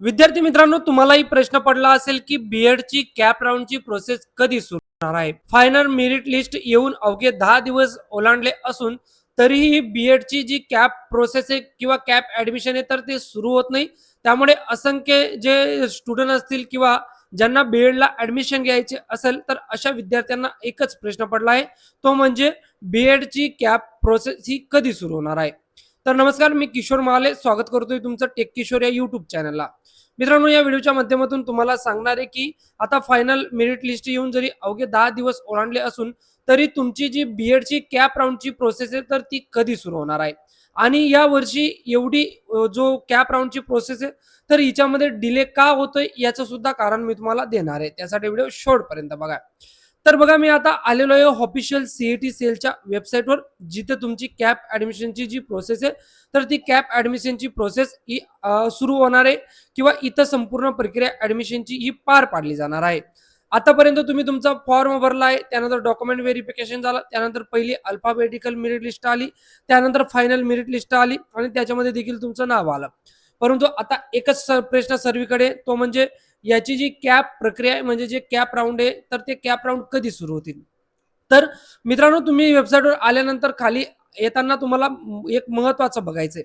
विद्यार्थी मित्रांनो, तुम्हालाही प्रश्न पडला असेल की बीएड ची कॅप राऊंडची प्रोसेस कधी सुरू होणार आहे. फायनल मेरिट लिस्ट येऊन अवघे 10 दिवस ओलांडले असून तरीही बीएड ची जी कॅप प्रोसेस आहे किंवा कॅप ऍडमिशन आहे तर ते सुरू होत नाही. त्यामुळे असंख्य जे स्टुडंट असतील किंवा ज्यांना बीएड ला ऍडमिशन घ्यायचे असेल तर अशा विद्यार्थ्यांना एकच प्रश्न पडला आहे, तो म्हणजे बीएड ची कॅप प्रोसेस ही कधी सुरू होणार आहे. तर नमस्कार, मी किशोर महाले स्वागत करतोय तुमचं टेक किशोर या युट्यूब चॅनलला. मित्रांनो, या व्हिडिओच्या माध्यमातून तुम्हाला सांगणार आहे की आता फायनल मेरिट लिस्ट येऊन जरी अवघे 10 दिवस ओलांडले असून तरी तुमची जी बीएडची कॅप राऊंडची प्रोसेस आहे तर ती कधी सुरू होणार आहे. आणि या वर्षी एवढी जो कॅप राऊंडची प्रोसेस आहे तर हिच्यामध्ये डिले का होतोय याचं सुद्धा कारण मी तुम्हाला देणार आहे. त्यासाठी व्हिडिओ शेवटपर्यंत बघा. तर बघा, मी आता आलेलो आहे ऑफिशियल सीईटी सेलच्या वेबसाईटवर, जिथे तुमची कॅप ऍडमिशनची जी प्रोसेस आहे तर ती कॅप ऍडमिशनची प्रोसेस ही सुरू होणार आहे किंवा इथं संपूर्ण प्रक्रिया ऍडमिशनची ही पार पाडली जाणार आहे. आतापर्यंत तुम्ही तुमचा फॉर्म भरला आहे, त्यानंतर डॉक्युमेंट व्हेरिफिकेशन झालं, त्यानंतर पहिली अल्फाबेटिकल मेरिट लिस्ट आली, त्यानंतर फायनल मेरिट लिस्ट आली आणि त्याच्यामध्ये देखील तुमचं नाव आलं. परंतु आता एकच प्रश्न सर्वीकडे, तो म्हणजे याची जी कॅप प्रक्रिया आहे म्हणजे जे कॅप राऊंड आहे तर ते कॅप राऊंड कधी सुरू होतील. तर मित्रांनो, तुम्ही वेबसाईटवर आल्यानंतर खाली येताना तुम्हाला एक महत्वाचं बघायचंय,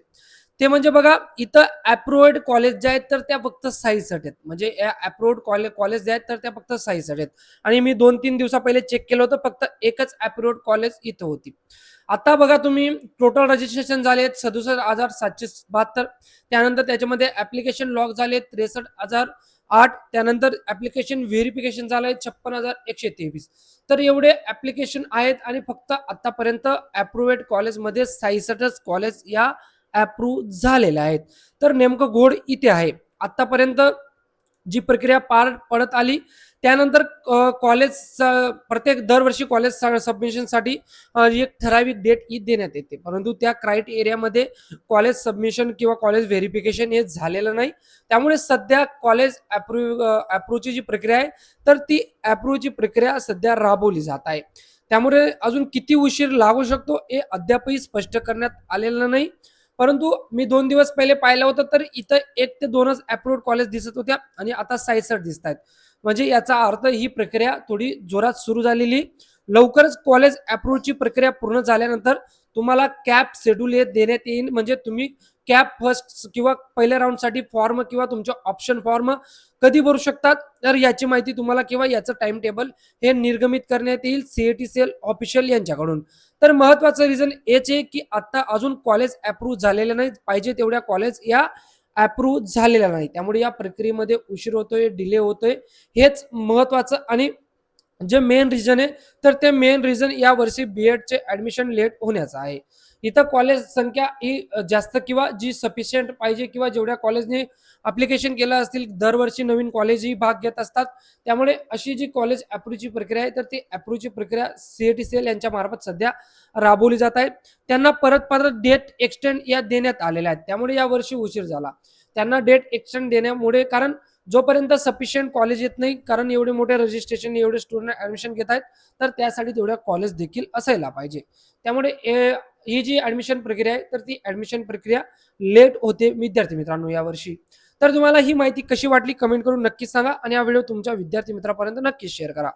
ते म्हणजे बघा, इथं अप्रूव्ड कॉलेज जे आहेत तर त्या फक्त साईसाठी आहेत. म्हणजे या अप्रूव्ड कॉलेज जे आहेत तर त्या फक्त साईसाठी आहेत. आणि मी 2-3 दिवसा पहिले चेक केलं होतं, फक्त एकच अप्रूव्ड कॉलेज इथं होती. आता बघा, तुम्ही टोटल रजिस्ट्रेशन झाले 67,772. त्यानंतर त्याच्यामध्ये ऍप्लिकेशन लॉक झाले 63,008. त्यानंतर ऍप्लिकेशन व्हेरिफिकेशन झालंय 56,123. तर एवढे ऍप्लिकेशन आहेत आणि फक्त आतापर्यंत अप्रूव्ड कॉलेजमध्ये 66च कॉलेज या अप्रूव्ह झालेल्या आहेत. तर नेमकं घोड इथे आहे. आतापर्यंत जी प्रक्रिया पार पडत आली त्यानंतर कॉलेज प्रत्येक दरवर्षी कॉलेज सबमिशनसाठी एक ठराविक डेट ही देण्यात येते, परंतु त्या क्रायटेरियामध्ये कॉलेज सबमिशन किंवा कॉलेज व्हेरिफिकेशन हे झालेलं नाही. त्यामुळे सध्या कॉलेज अप्रूव्हची जी प्रक्रिया आहे तर ती अप्रूव्हची प्रक्रिया सध्या राबवली जात आहे. त्यामुळे अजून किती उशीर लागू शकतो हे अद्यापही स्पष्ट करण्यात आलेलं नाही. परंतु मी 2 दिवस पहिले पाहिलं होतं तर इथं 1 ते 2च अप्रूव्ड कॉलेज दिसत होत्या आणि आता 66 दिसत आहेत. म्हणजे याचा अर्थ ही प्रक्रिया थोडी जोरात सुरू झालेली. लवकरच कॉलेज अप्रूव्हची प्रक्रिया पूर्ण झाल्यानंतर तुम्हाला कॅप शेड्यूल हे देण्यात येईल. म्हणजे तुम्ही कॅप फर्स्ट किंवा पहिल्या राऊंडसाठी फॉर्म किंवा तुमचे ऑप्शन फॉर्म कधी भरू शकतात तर याची माहिती तुम्हाला किंवा याचं टाइम टेबल हे निर्गमित करण्यात येईल सीईटी सेल ऑफिशियल यांच्याकडून. तर महत्वाचं रिझन हेच आहे की आता अजून कॉलेज अप्रूव्ह झालेले नाही, पाहिजे तेवढ्या कॉलेज या अप्रूव्ह झालेला नाही. त्यामुळे या प्रक्रियेमध्ये उशीर होतोय, डिले होतोय, हेच महत्वाचं आणि जे मेन रिझन आहे तर ते मेन रिझन या वर्षी बीएडचे ऍडमिशन लेट होण्याचं आहे. इथं कॉलेज संख्या ही जास्त किंवा जी सफिशियंट पाहिजे किंवा जेवढ्या कॉलेजने अप्लिकेशन केलं असतील, दरवर्षी नवीन कॉलेजही भाग घेत असतात. त्यामुळे अशी जी कॉलेज अप्रूव्हची प्रक्रिया आहे तर ती अप्रूव्हची प्रक्रिया सीईटी सेल यांच्या मार्फत सध्या राबवली जात आहे. त्यांना परत डेट एक्सटेंड या देण्यात आलेल्या आहेत. त्यामुळे या वर्षी उशीर झाला. त्यांना डेट एक्सटेंड देण्यामुळे, कारण जोपर्यंत सफिशियंट कॉलेज येत नाही, कारण एवढे मोठे रजिस्ट्रेशन एवढे स्टुडंट ऍडमिशन घेत आहेत तर त्यासाठी तेवढ्या कॉलेज देखील असायला पाहिजे. त्यामुळे ही जी ऍडमिशन प्रक्रिया आहे तर ती ऍडमिशन प्रक्रिया लेट होते विद्यार्थी मित्रांनो यावर्षी. तर तुम्हाला ही माहिती कशी वाटली कमेंट करून नक्कीच सांगा आणि हा व्हिडिओ तुमच्या विद्यार्थी मित्रांपर्यंत नक्कीच शेअर करा.